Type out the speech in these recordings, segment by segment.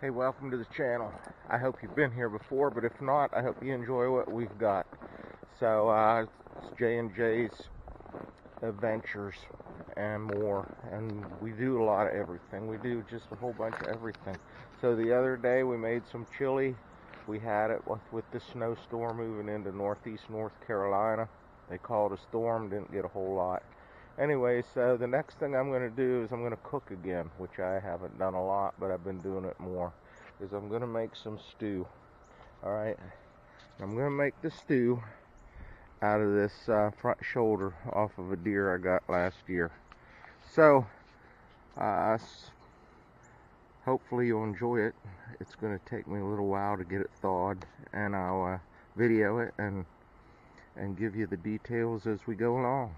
Hey, welcome to the channel. I hope you've been here before, but if not, I hope you enjoy what we've got. So, it's J&J's Adventures and more, and we do a lot of everything. We do just a whole bunch of everything. So the other day we made some chili. We had it with the snowstorm moving into northeast North Carolina. They called a storm, didn't get a whole lot. Anyway, so the next thing I'm going to do is I'm going to cook again, which I haven't done a lot, but I've been doing it more, is I'm going to make some stew. Alright, I'm going to make the stew out of this front shoulder off of a deer I got last year. So, hopefully you'll enjoy it. It's going to take me a little while to get it thawed, and I'll video it and give you the details as we go along.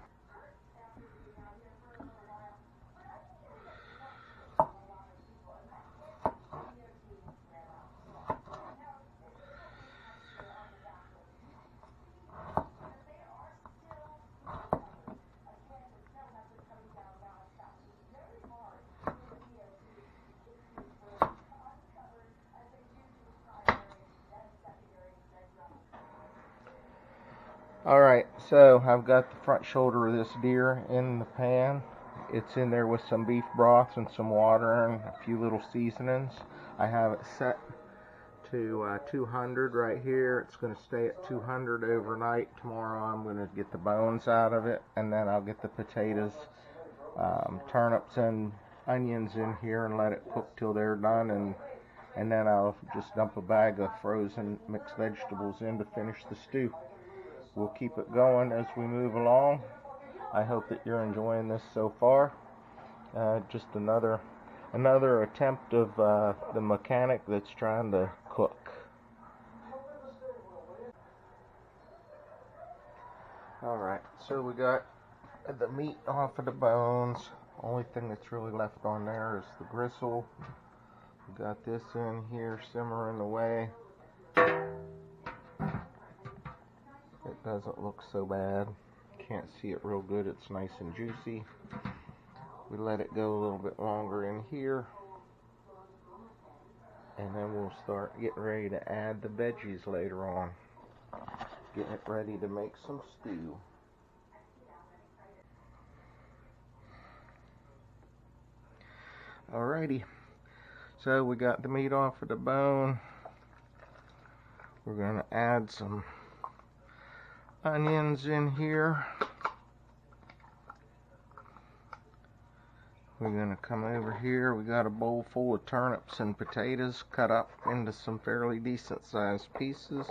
Alright, so I've got the front shoulder of this deer in the pan. It's in there with some beef broth and some water and a few little seasonings. I have it set to 200 right here. It's going to stay at 200 overnight. Tomorrow I'm going to get the bones out of it, and then I'll get the potatoes, turnips and onions in here and let it cook till they're done, and then I'll just dump a bag of frozen mixed vegetables in to finish the stew. We'll keep it going as we move along. I hope that you're enjoying this so far. Just another attempt of the mechanic that's trying to cook. Alright, so we got the meat off of the bones. Only thing that's really left on there is the gristle. We got this in here simmering away. It doesn't look so bad. Can't see it real good. It's nice and juicy. We let it go a little bit longer in here, and then we'll start getting ready to add the veggies later on. Getting it ready to make some stew. Alrighty, so we got the meat off of the bone. We're going to add some onions in here. We're going to come over here. We got a bowl full of turnips and potatoes cut up into some fairly decent sized pieces.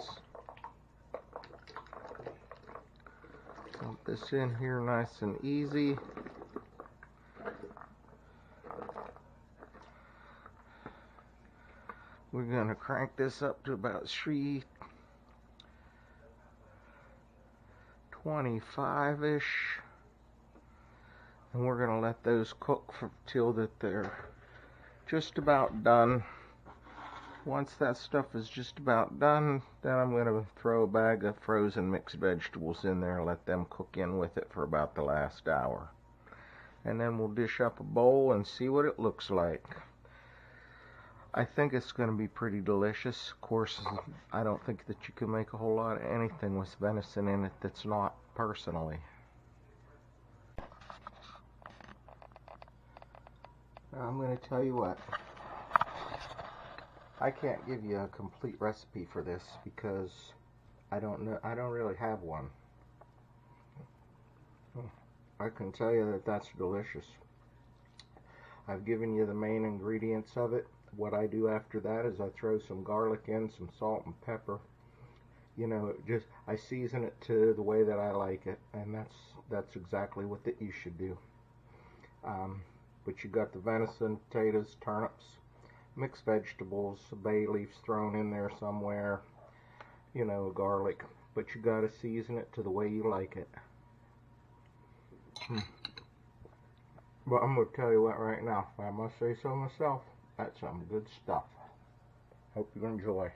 Dump this in here nice and easy. We're going to crank this up to about 325-ish. And we're going to let those cook till that they're just about done. Once that stuff is just about done, then I'm going to throw a bag of frozen mixed vegetables in there and let them cook in with it for about the last hour. And then we'll dish up a bowl and see what it looks like. I think it's going to be pretty delicious. Of course, I don't think that you can make a whole lot of anything with venison in it that's not, personally. Now, I'm going to tell you what. I can't give you a complete recipe for this because I don't really have one. I can tell you that that's delicious. I've given you the main ingredients of it. What I do after that is I throw some garlic in, some salt and pepper. You know, I season it to the way that I like it, and that's exactly what you should do. But you got the venison, potatoes, turnips, mixed vegetables, bay leaves thrown in there somewhere, you know, garlic. But you got to season it to the way you like it. But I'm going to tell you what right now, if I must say so myself, that's some good stuff. Hope you enjoy.